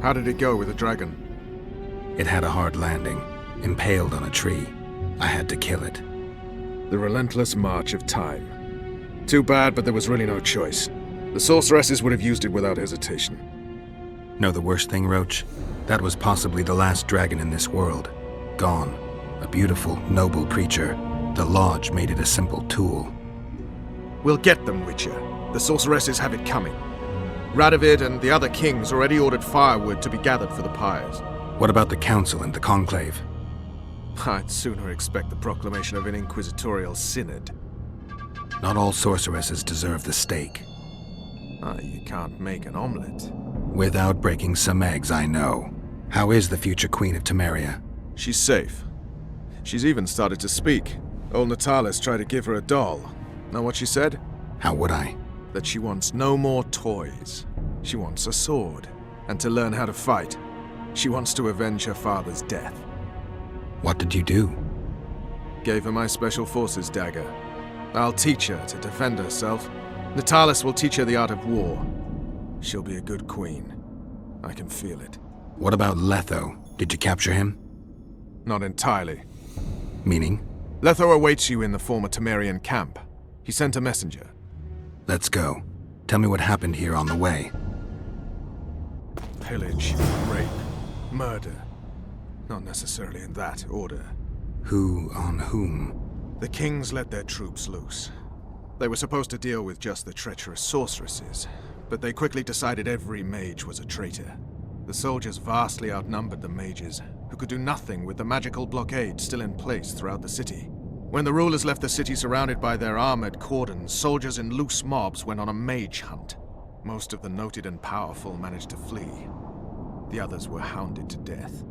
How did it go with the dragon? It had a hard landing, impaled on a tree. I had to kill it. The relentless march of time. Too bad, but there was really no choice. The sorceresses would have used it without hesitation. Know the worst thing, Roach? That was possibly the last dragon in this world. Gone. A beautiful, noble creature. The Lodge made it a simple tool. We'll get them, Witcher. The sorceresses have it coming. Radovid and the other kings already ordered firewood to be gathered for the pyres. What about the Council and the Conclave? I'd sooner expect the proclamation of an inquisitorial synod. Not all sorceresses deserve the stake. You can't make an omelette. Without breaking some eggs, I know. How is the future Queen of Temeria? She's safe. She's even started to speak. Old Natalis tried to give her a doll. Know what she said? How would I? That she wants no more toys. She wants a sword, and to learn how to fight. She wants to avenge her father's death. What did you do? Gave her my Special Forces dagger. I'll teach her to defend herself. Natalis will teach her the art of war. She'll be a good queen. I can feel it. What about Letho? Did you capture him? Not entirely. Meaning? Letho awaits you in the former Temerian camp. He sent a messenger. Let's go. Tell me what happened here on the way. Pillage, rape, murder. Not necessarily in that order. Who on whom? The kings let their troops loose. They were supposed to deal with just the treacherous sorceresses, but they quickly decided every mage was a traitor. The soldiers vastly outnumbered the mages, who could do nothing with the magical blockade still in place throughout the city. When the rulers left the city surrounded by their armored cordons, soldiers in loose mobs went on a mage hunt. Most of the noted and powerful managed to flee. The others were hounded to death.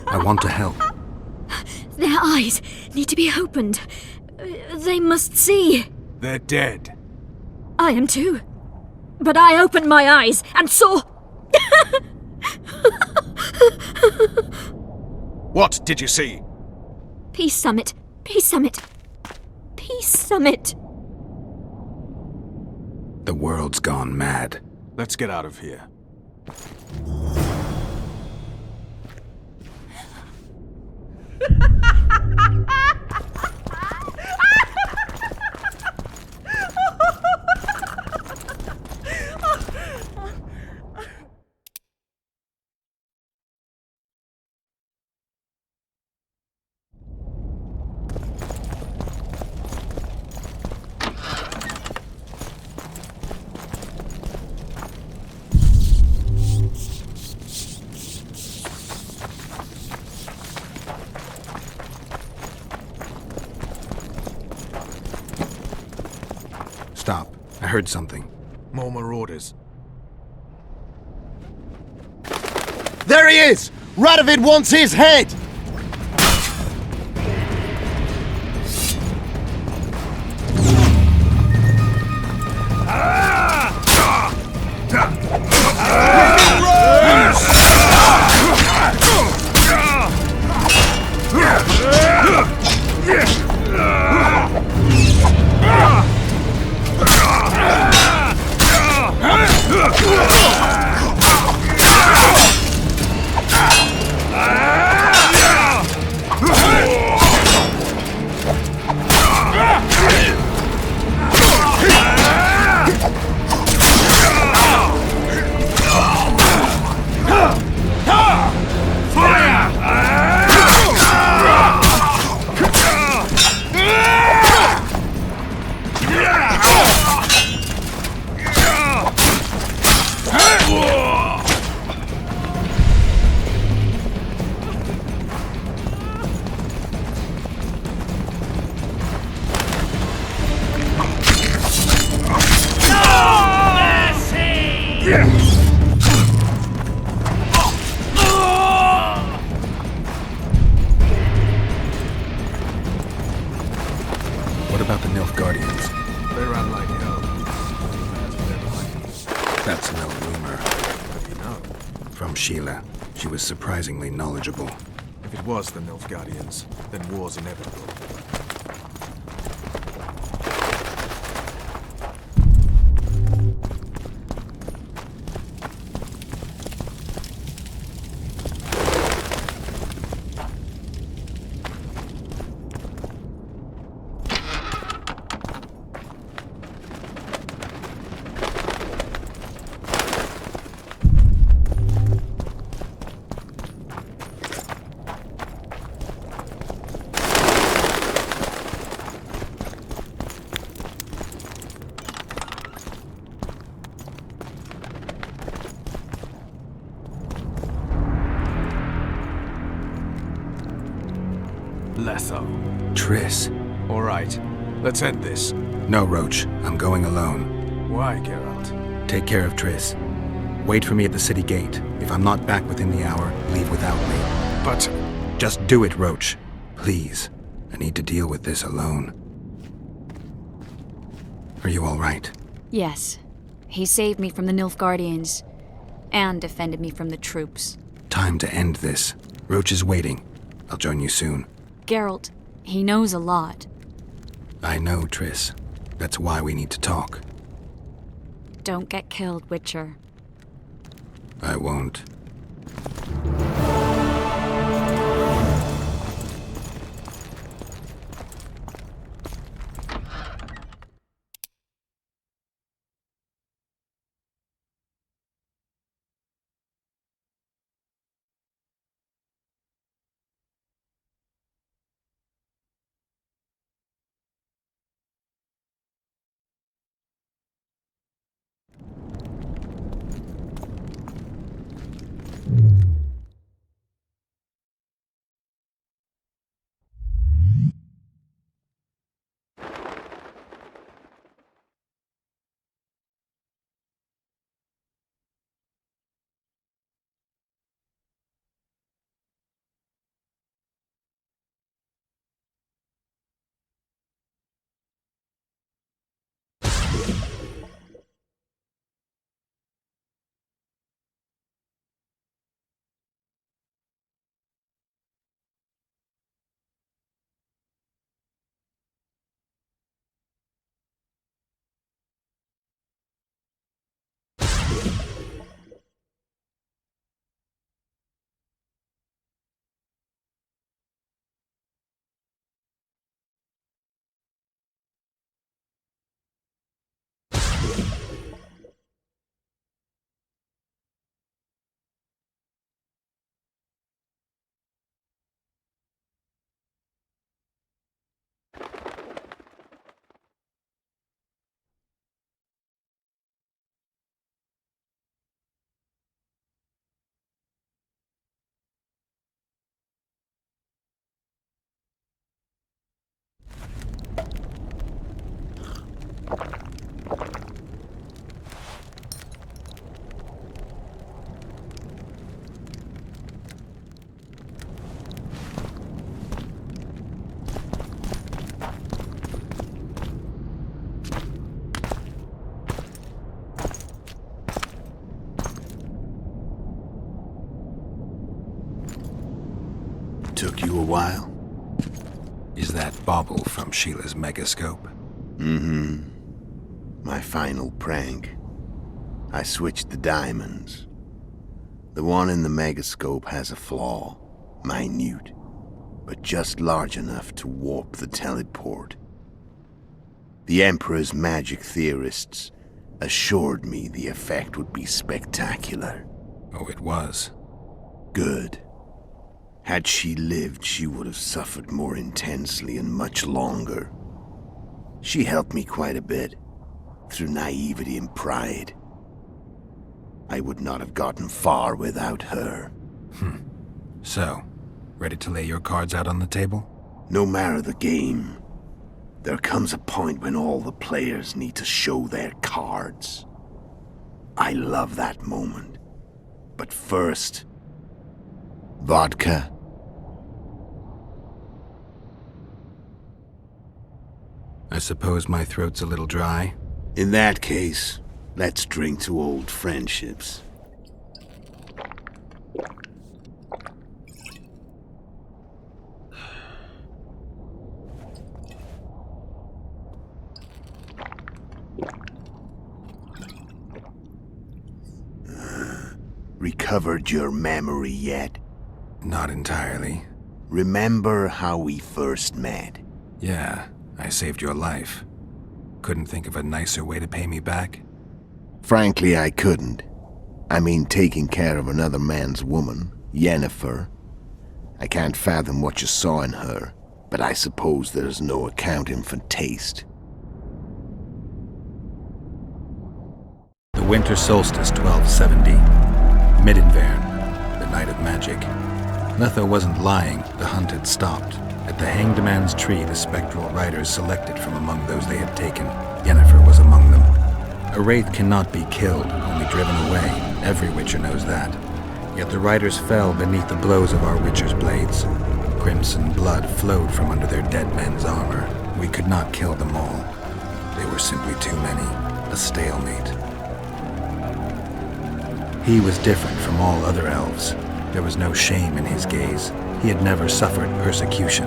I want to help. Their eyes need to be opened. They must see. They're dead. I am too. But I opened my eyes and saw... What did you see? Peace Summit. Peace Summit. Peace Summit. The world's gone mad. Let's get out of here. Stop. I heard something. More marauders. There he is! Radovid wants his head! From Sheila. She was surprisingly knowledgeable. If it was the Nilfgaardians, then war's inevitable. Letho. Triss. All right, let's end this. No, Roach. I'm going alone. Why, Geralt? Take care of Triss. Wait for me at the city gate. If I'm not back within the hour, leave without me. But... Just do it, Roach. Please. I need to deal with this alone. Are you all right? Yes. He saved me from the Nilfgaardians, and defended me from the troops. Time to end this. Roach is waiting. I'll join you soon. Geralt, he knows a lot. I know, Triss. That's why we need to talk. Don't get killed, Witcher. I won't. Took you a while? Is that bauble from Sheila's megascope? Mm-hmm. My final prank. I switched the diamonds. The one in the megascope has a flaw. Minute. But just large enough to warp the teleport. The Emperor's magic theorists assured me the effect would be spectacular. Oh, it was. Good. Had she lived, she would have suffered more intensely and much longer. She helped me quite a bit, through naivety and pride. I would not have gotten far without her. So, ready to lay your cards out on the table? No matter the game, there comes a point when all the players need to show their cards. I love that moment. But first... vodka. I suppose my throat's a little dry. In that case, let's drink to old friendships. Recovered your memory yet? Not entirely. Remember how we first met? Yeah, I saved your life. Couldn't think of a nicer way to pay me back? Frankly, I couldn't. I mean, taking care of another man's woman, Yennefer. I can't fathom what you saw in her, but I suppose there's no accounting for taste. The winter solstice 1270. Midinvern, the night of magic. Letho wasn't lying, the hunt had stopped. At the Hanged Man's Tree, the spectral riders selected from among those they had taken. Yennefer was among them. A wraith cannot be killed, only driven away. Every witcher knows that. Yet the riders fell beneath the blows of our witcher's blades. Crimson blood flowed from under their dead men's armor. We could not kill them all. They were simply too many. A stalemate. He was different from all other elves. There was no shame in his gaze. He had never suffered persecution.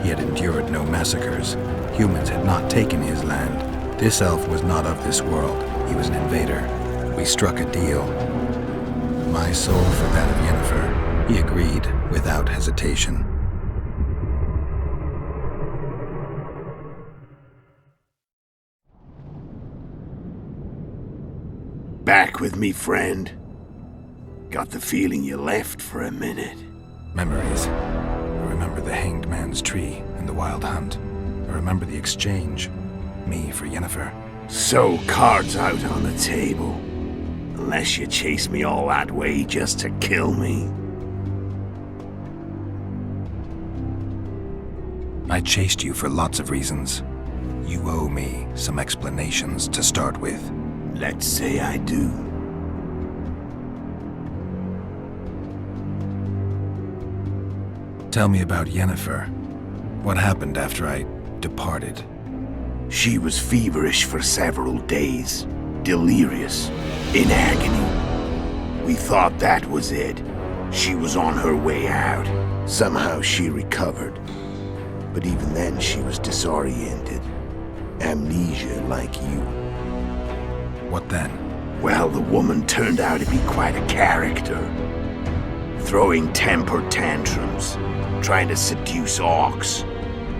He had endured no massacres. Humans had not taken his land. This elf was not of this world. He was an invader. We struck a deal. My soul for that of Yennefer. He agreed without hesitation. Back with me, friend. Got the feeling you left for a minute. Memories. I remember the Hanged Man's Tree and the Wild Hunt. I remember the exchange. Me for Yennefer. So, cards out on the table. Unless you chase me all that way just to kill me. I chased you for lots of reasons. You owe me some explanations to start with. Let's say I do. Tell me about Yennefer. What happened after I departed? She was feverish for several days, delirious, in agony. We thought that was it. She was on her way out. Somehow she recovered. But even then she was disoriented. Amnesia like you. What then? Well, the woman turned out to be quite a character. Throwing temper tantrums, trying to seduce orcs,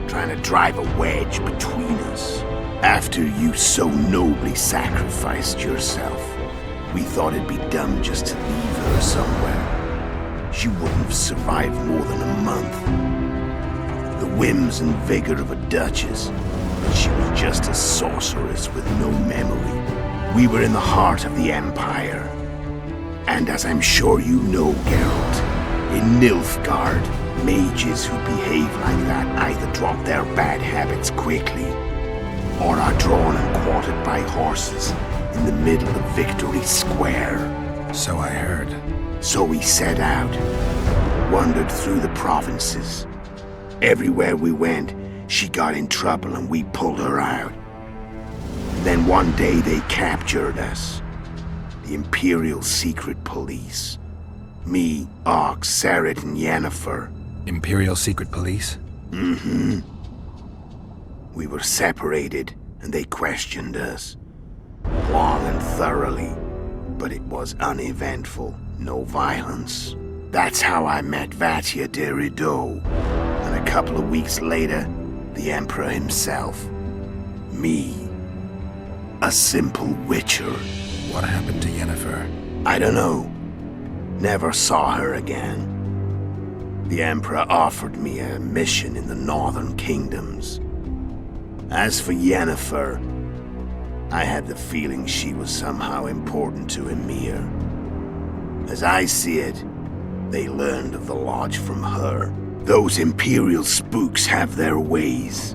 trying to drive a wedge between us. After you so nobly sacrificed yourself, we thought it'd be dumb just to leave her somewhere. She wouldn't have survived more than a month. The whims and vigor of a duchess, but she was just a sorceress with no memory. We were in the heart of the Empire. And as I'm sure you know, Geralt, in Nilfgaard, mages who behave like that either drop their bad habits quickly, or are drawn and quartered by horses in the middle of Victory Square. So I heard. So we set out, wandered through the provinces. Everywhere we went, she got in trouble and we pulled her out. And then one day they captured us. The Imperial Secret Police. Me, Ox, Sarah, and Yennefer. Imperial Secret Police? Mm-hmm. We were separated, and they questioned us. Long and thoroughly, but it was uneventful, no violence. That's how I met Vatia de Rideau, and a couple of weeks later, the Emperor himself. Me, a simple witcher. What happened to Yennefer? I don't know. Never saw her again. The Emperor offered me a mission in the northern kingdoms. As for Yennefer, I had the feeling she was somehow important to Emir. As I see it, they learned of the lodge from her. Those Imperial spooks have their ways.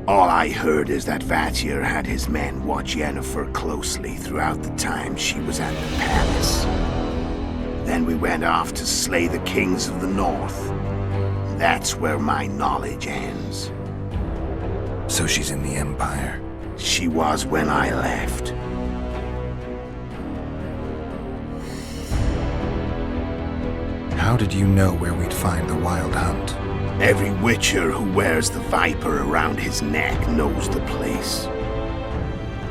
All I heard is that Vatir had his men watch Yennefer closely throughout the time she was at the palace. Then we went off to slay the kings of the north. That's where my knowledge ends. So she's in the Empire? She was when I left. How did you know where we'd find the Wild Hunt? Every Witcher who wears the viper around his neck knows the place.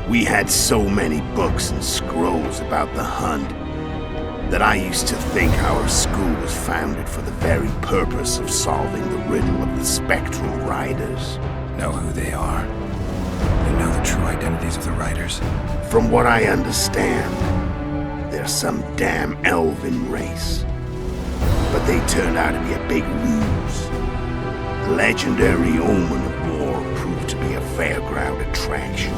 We had so many books and scrolls about the hunt that I used to think our school was founded for the very purpose of solving the riddle of the spectral riders. Know who they are? You know the true identities of the riders? From what I understand, they're some damn elven race. But they turned out to be a big ruse. The legendary omen of war proved to be a fairground attraction.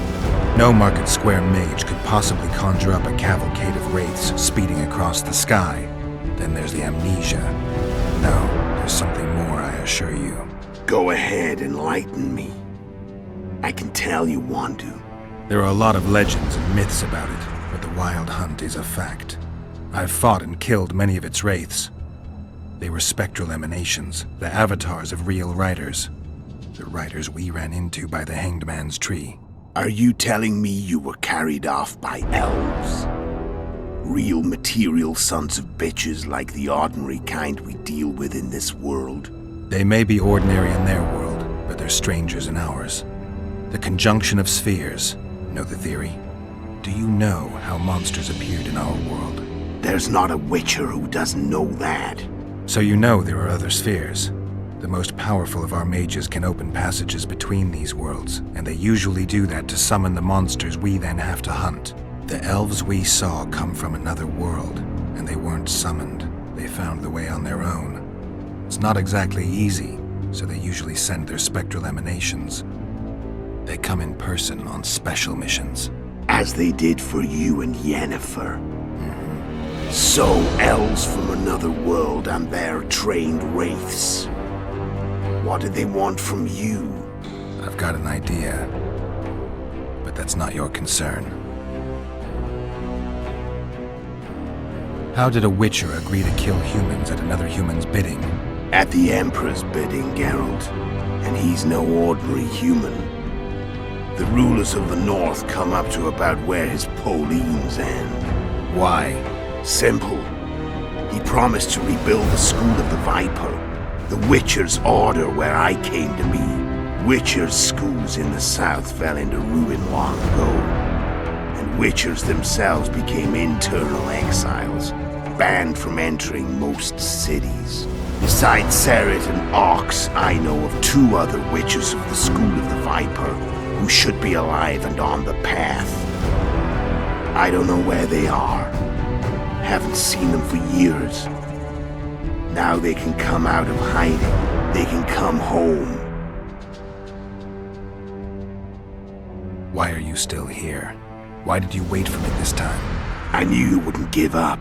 No Market Square mage could possibly conjure up a cavalcade of wraiths speeding across the sky. Then there's the amnesia. No, there's something more, I assure you. Go ahead, enlighten me. I can tell you want to. There are a lot of legends and myths about it, but the Wild Hunt is a fact. I've fought and killed many of its wraiths. They were spectral emanations, the avatars of real riders. The riders we ran into by the Hanged Man's tree. Are you telling me you were carried off by elves? Real material sons of bitches like the ordinary kind we deal with in this world? They may be ordinary in their world, but they're strangers in ours. The conjunction of spheres. Know the theory? Do you know how monsters appeared in our world? There's not a Witcher who doesn't know that. So you know there are other spheres. The most powerful of our mages can open passages between these worlds, and they usually do that to summon the monsters we then have to hunt. The elves we saw come from another world, and they weren't summoned. They found the way on their own. It's not exactly easy, so they usually send their spectral emanations. They come in person on special missions. As they did for you and Yennefer. So, elves from another world and their trained wraiths. What do they want from you? I've got an idea, but that's not your concern. How did a Witcher agree to kill humans at another human's bidding? At the Emperor's bidding, Geralt. And he's no ordinary human. The rulers of the North come up to about where his Pauline's end. Why? Simple. He promised to rebuild the School of the Viper. The Witcher's order where I came to be. Witcher's schools in the south fell into ruin long ago. And Witchers themselves became internal exiles, banned from entering most cities. Besides Serret and Ox, I know of 2 other Witchers of the School of the Viper who should be alive and on the path. I don't know where they are. Haven't seen them for years. Now they can come out of hiding. They can come home. Why are you still here? Why did you wait for me this time? I knew you wouldn't give up.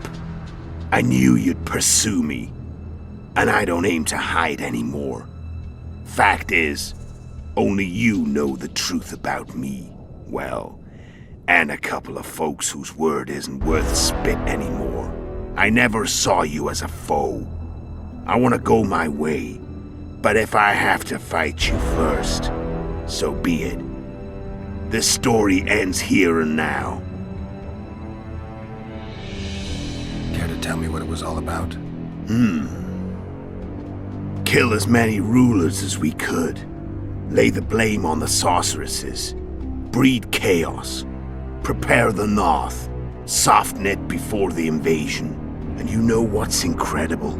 I knew you'd pursue me. And I don't aim to hide anymore. Fact is, only you know the truth about me. Well, and a couple of folks whose word isn't worth spit anymore. I never saw you as a foe. I want to go my way, but if I have to fight you first, so be it. This story ends here and now. Care to tell me what it was all about? Kill as many rulers as we could. Lay the blame on the sorceresses. Breed chaos. Prepare the North. Soften it before the invasion. And you know what's incredible?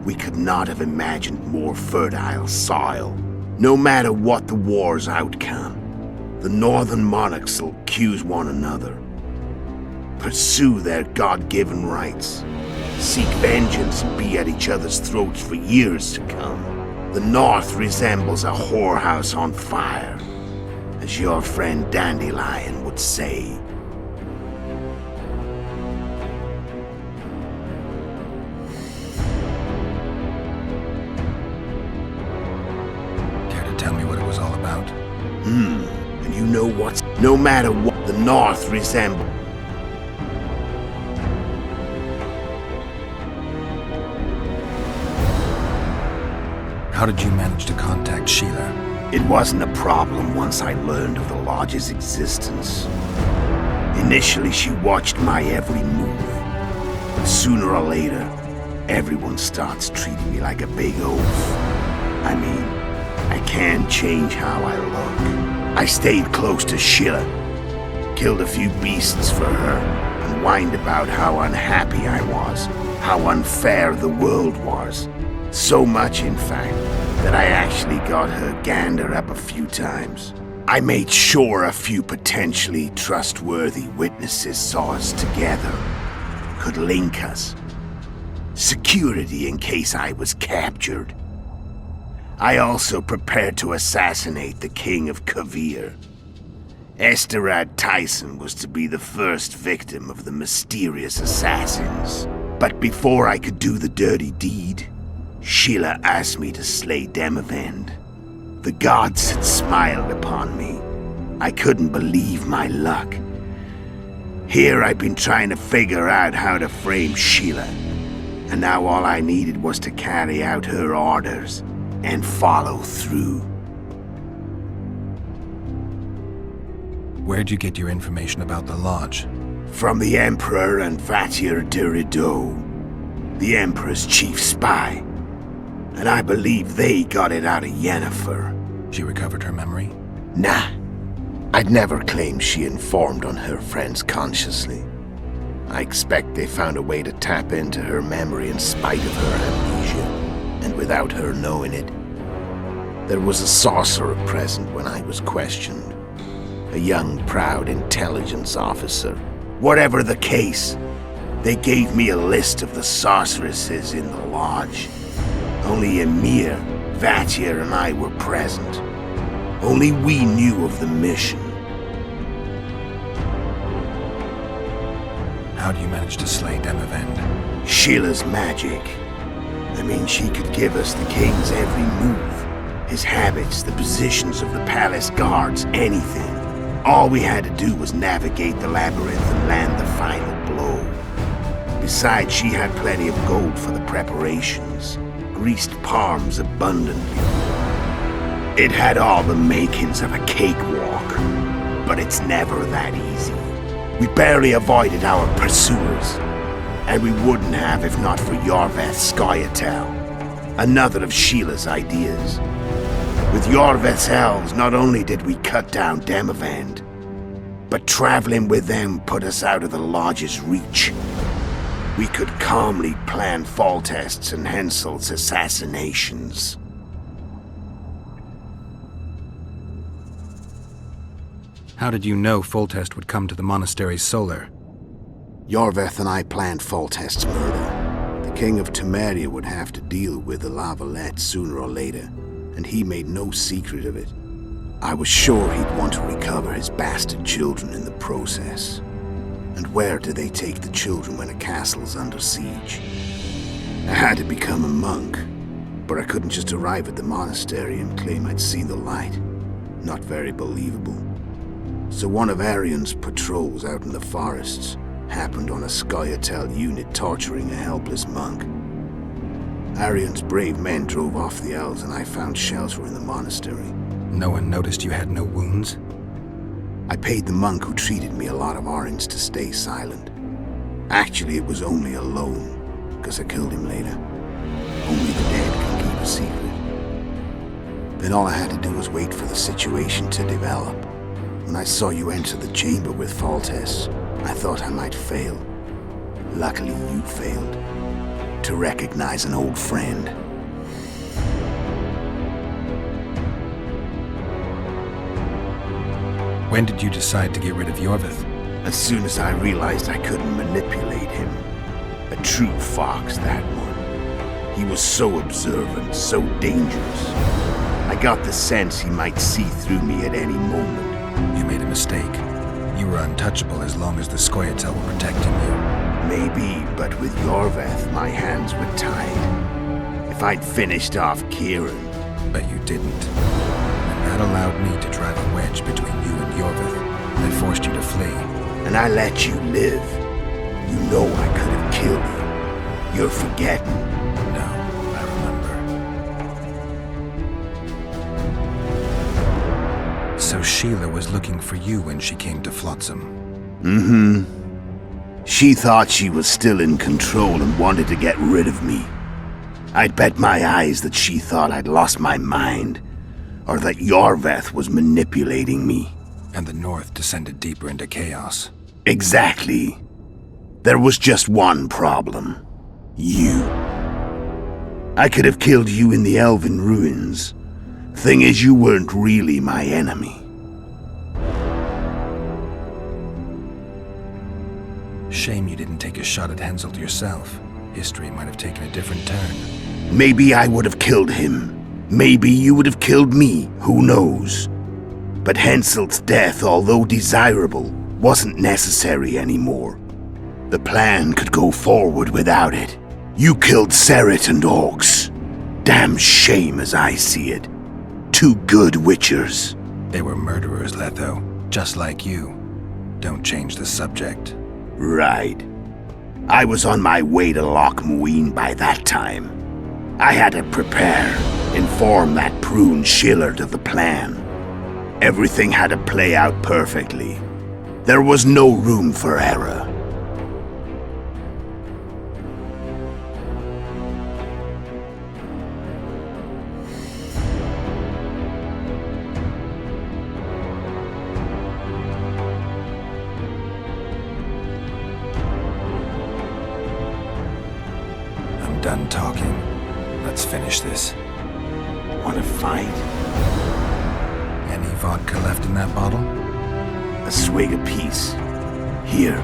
We could not have imagined more fertile soil. No matter what the war's outcome, the northern monarchs will accuse one another. Pursue their God-given rights. Seek vengeance and be at each other's throats for years to come. The North resembles a whorehouse on fire, as your friend Dandelion would say. Care to tell me what it was all about? And you know what's... No matter what, the North resembles... How did you manage to contact Sheila? It wasn't a problem once I learned of the Lodge's existence. Initially, she watched my every move. But sooner or later, everyone starts treating me like a big oaf. I mean, I can't change how I look. I stayed close to Sheila, killed a few beasts for her, and whined about how unhappy I was, how unfair the world was. So much, in fact, that I actually got her gander up a few times. I made sure a few potentially trustworthy witnesses saw us together, could link us. Security in case I was captured. I also prepared to assassinate the King of Kavir. Esterad Tyson was to be the first victim of the mysterious assassins. But before I could do the dirty deed, Sheila asked me to slay Demavend. The gods had smiled upon me. I couldn't believe my luck. Here I'd been trying to figure out how to frame Sheila, and now all I needed was to carry out her orders and follow through. Where'd you get your information about the lodge? From the Emperor and Vatir de Rideau, the Emperor's chief spy. And I believe they got it out of Yennefer. She recovered her memory? Nah. I'd never claimed she informed on her friends consciously. I expect they found a way to tap into her memory in spite of her amnesia, and without her knowing it. There was a sorcerer present when I was questioned. A young, proud intelligence officer. Whatever the case, they gave me a list of the sorceresses in the lodge. Only Emir, Vatir, and I were present. Only we knew of the mission. How do you manage to slay Demavend? Sheila's magic. I mean, she could give us the king's every move. His habits, the positions of the palace guards, anything. All we had to do was navigate the labyrinth and land the final blow. Besides, she had plenty of gold for the preparations. Greased palms abundantly. It had all the makings of a cakewalk, but it's never that easy. We barely avoided our pursuers, and we wouldn't have if not for Yorveth's Scoia'tael, another of Sheila's ideas. With Yorveth's elves, not only did we cut down Demavend, but traveling with them put us out of the lodge's reach. We could calmly plan Foltest's and Hensel's assassinations. How did you know Foltest would come to the monastery's solar? Yorveth and I planned Foltest's murder. The King of Temeria would have to deal with the Lavalette sooner or later, and he made no secret of it. I was sure he'd want to recover his bastard children in the process. And where do they take the children when a castle's under siege? I had to become a monk, but I couldn't just arrive at the monastery and claim I'd seen the light. Not very believable. So one of Arian's patrols out in the forests happened on a Scoia'tael unit torturing a helpless monk. Arian's brave men drove off the elves and I found shelter in the monastery. No one noticed you had no wounds? I paid the monk who treated me a lot of orange to stay silent. Actually, it was only a loan, because I killed him later. Only the dead can keep a secret. Then all I had to do was wait for the situation to develop. When I saw you enter the chamber with Foltest, I thought I might fail. Luckily, you failed. To recognize an old friend. When did you decide to get rid of Yorveth? As soon as I realized I couldn't manipulate him. A true fox, that one. He was so observant, so dangerous. I got the sense he might see through me at any moment. You made a mistake. You were untouchable as long as the Scoia'tael were protecting you. Maybe, but with Yorveth, my hands were tied. If I'd finished off Kieran... But you didn't. And that allowed me to drive a wedge between you and Yorveth. I forced you to flee. And I let you live. You know I could have killed you. You're forgetting. No, I remember. So Sheila was looking for you when she came to Flotsam. Mm-hmm. She thought she was still in control and wanted to get rid of me. I'd bet my eyes that she thought I'd lost my mind, or that Yorveth was manipulating me. And the North descended deeper into chaos. Exactly. There was just one problem. You. I could have killed you in the Elven ruins. Thing is, you weren't really my enemy. Shame you didn't take a shot at Henselt yourself. History might have taken a different turn. Maybe I would have killed him. Maybe you would have killed me, who knows? But Henselt's death, although desirable, wasn't necessary anymore. The plan could go forward without it. You killed Seret and Orcs. Damn shame as I see it. Two good witchers. They were murderers, Letho. Just like you. Don't change the subject. Right. I was on my way to Loch Muin by that time. I had to prepare, inform that prune Shillard of the plan. Everything had to play out perfectly. There was no room for error. I'm done talking. Let's finish this. Want to fight? Any vodka left in that bottle? A swig apiece. Here.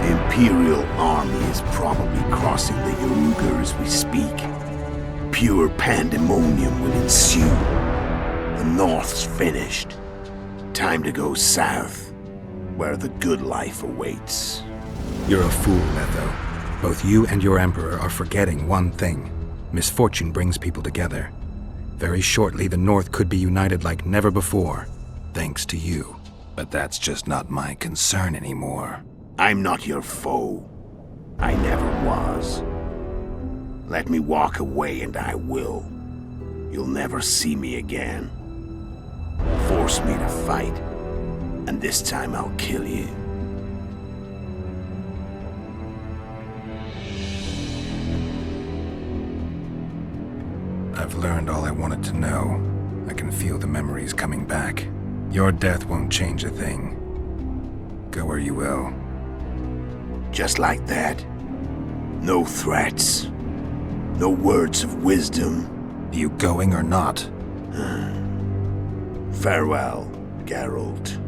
The Imperial army is probably crossing the Yaruga as we speak. Pure pandemonium will ensue. The North's finished. Time to go south, where the good life awaits. You're a fool, Letho. Both you and your Emperor are forgetting one thing. Misfortune brings people together. Very shortly, the North could be united like never before, thanks to you. But that's just not my concern anymore. I'm not your foe. I never was. Let me walk away and I will. You'll never see me again. Force me to fight, and this time I'll kill you. I've learned all I wanted to know. I can feel the memories coming back. Your death won't change a thing. Go where you will. Just like that. No threats. No words of wisdom. You going or not? Farewell, Geralt.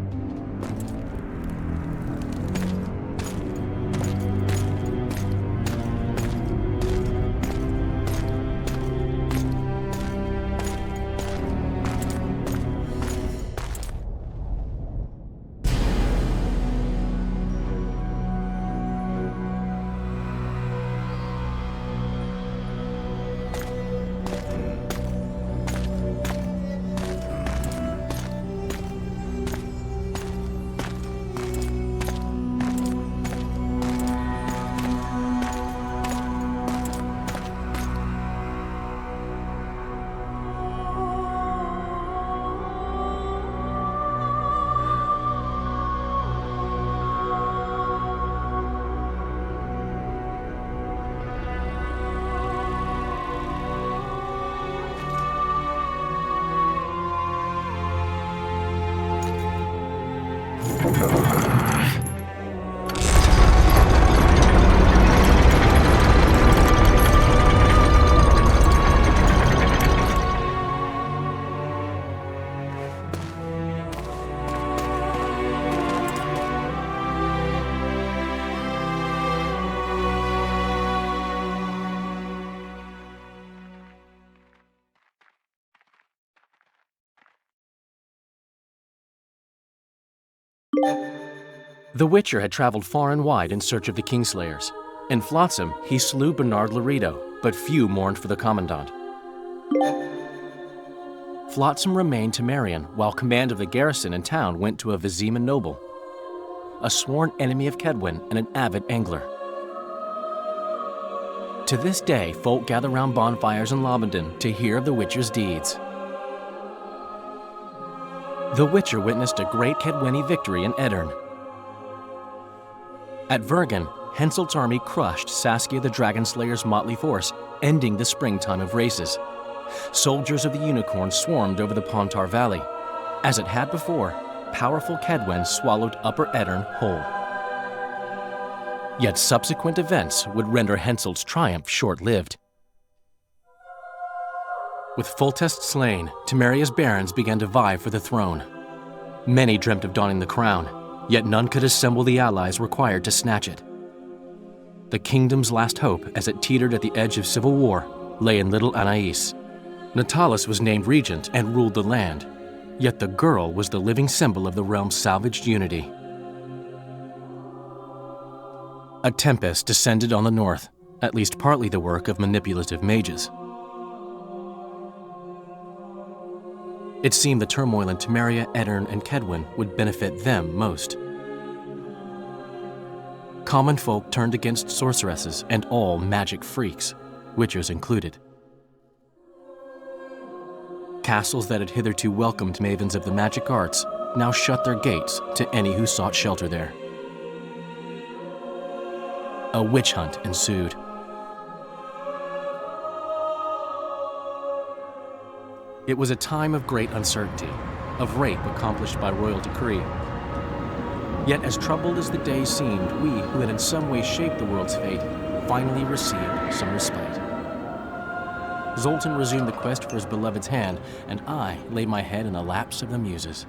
The Witcher had traveled far and wide in search of the Kingslayers. In Flotsam, he slew Bernard Laredo, but few mourned for the Commandant. Flotsam remained to Marion, while command of the garrison and town went to a Vizima noble. a sworn enemy of Kedwen and an avid angler. To this day, folk gather round bonfires in Lobenden to hear of the Witcher's deeds. The Witcher witnessed a great Kedweni victory in Edirn. At Vergen, Henselt's army crushed Saskia the Dragonslayer's motley force, ending the springtime of races. Soldiers of the Unicorn swarmed over the Pontar Valley. As it had before, powerful Kedwen swallowed Upper Edirn whole. Yet subsequent events would render Henselt's triumph short-lived. With Foltest slain, Temeria's barons began to vie for the throne. Many dreamt of donning the crown, yet none could assemble the allies required to snatch it. The kingdom's last hope, as it teetered at the edge of civil war, lay in little Anais. Natalis was named regent and ruled the land, yet the girl was the living symbol of the realm's salvaged unity. A tempest descended on the north, at least partly the work of manipulative mages. It seemed the turmoil in Temeria, Edirn, and Kedwen would benefit them most. Common folk turned against sorceresses and all magic freaks, witchers included. Castles that had hitherto welcomed mavens of the magic arts now shut their gates to any who sought shelter there. A witch hunt ensued. It was a time of great uncertainty, of rape accomplished by royal decree. Yet as troubled as the days seemed, we who had in some way shaped the world's fate finally received some respite. Zoltan resumed the quest for his beloved's hand, and I laid my head in a lapse of the muses.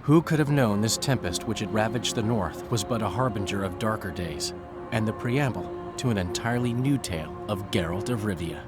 Who could have known this tempest which had ravaged the north was but a harbinger of darker days, and the preamble to an entirely new tale of Geralt of Rivia?